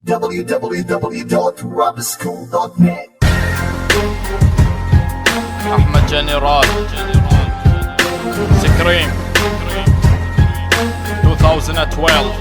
www.rapperschool.net. أحمد جنرال سكريم 2012.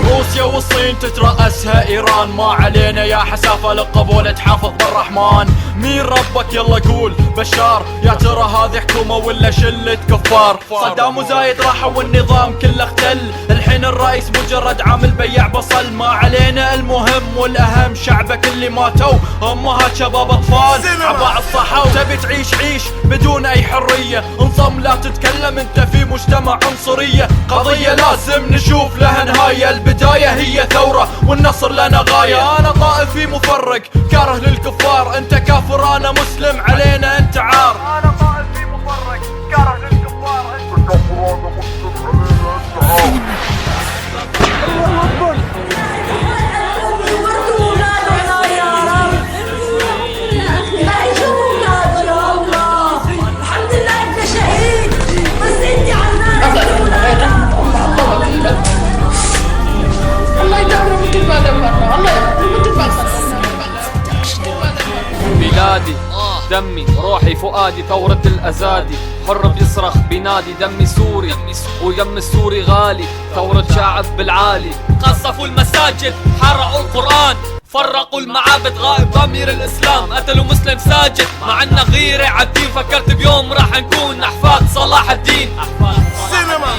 روسيا والصين تترأسها إيران، ما علينا يا حسافة للقبول تحافظ بالرحمن. مين ربك يلا قول؟ بشار؟ يا ترى هذه حكومة ولا شلة كفار؟ صدام وزايد راحوا والنظام كله اختل، الحين الرئيس مجرد عامل بياع بصل. ما علينا المهم والأهم شعبك اللي ماتوا أمهات شباب أطفال عباء الصحة. وتبي تعيش عيش بدون أي حرية، انصم لا تتكلم انت في مجتمع عنصرية. قضية لازم نشوف لها نهاية، البداية هي ثورة والنصر لنا غاية. أنا طائفي مفرق كاره للكفار، انت كافر أنا مسلم علينا انت عار. أنا طائفي مفرق كاره للكفار، انت كافر أنا مسلم علينا انت عار. الله أكبر. بلادي دمي روحي فؤادي، ثورة الأزادي حر بيصرخ بينادي. دمي سوري ودم السوري غالي، ثورة شعب بالعالي. قصفوا المساجد حرقوا القرآن، فرقوا المعابد غائب ضمير الإسلام. قتلوا مسلم ساجد مع إنه غيرة عالدين، فكرت بيوم راح نكون أحفاد صلاح الدين.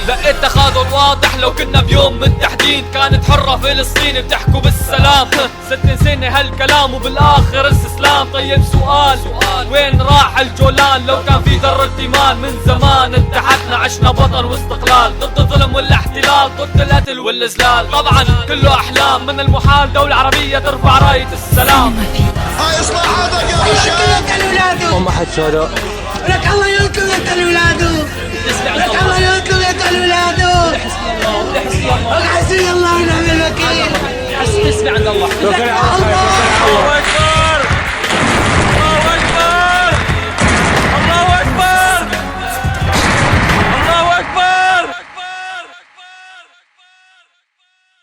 لقيت تخاذل واضح لو كنا بيوم متحدين، كانت حرة فلسطين بتحكوا بالسلام. 60 سنة هالكلام وبالآخر استسلام. طيب سؤال وين راح الجولان؟ لو كان في ذرة إيمان من زمان اتحدنا عشنا بطن واستقلال، ضد الظلم والاحتلال، ضد القتل والإذلال. طبعا كله أحلام، من المحال دولة عربية ترفع راية السلام. هاي اصلاحاتك يا رجال. وما حد شهداء لك الله ينقذ انت الولاد.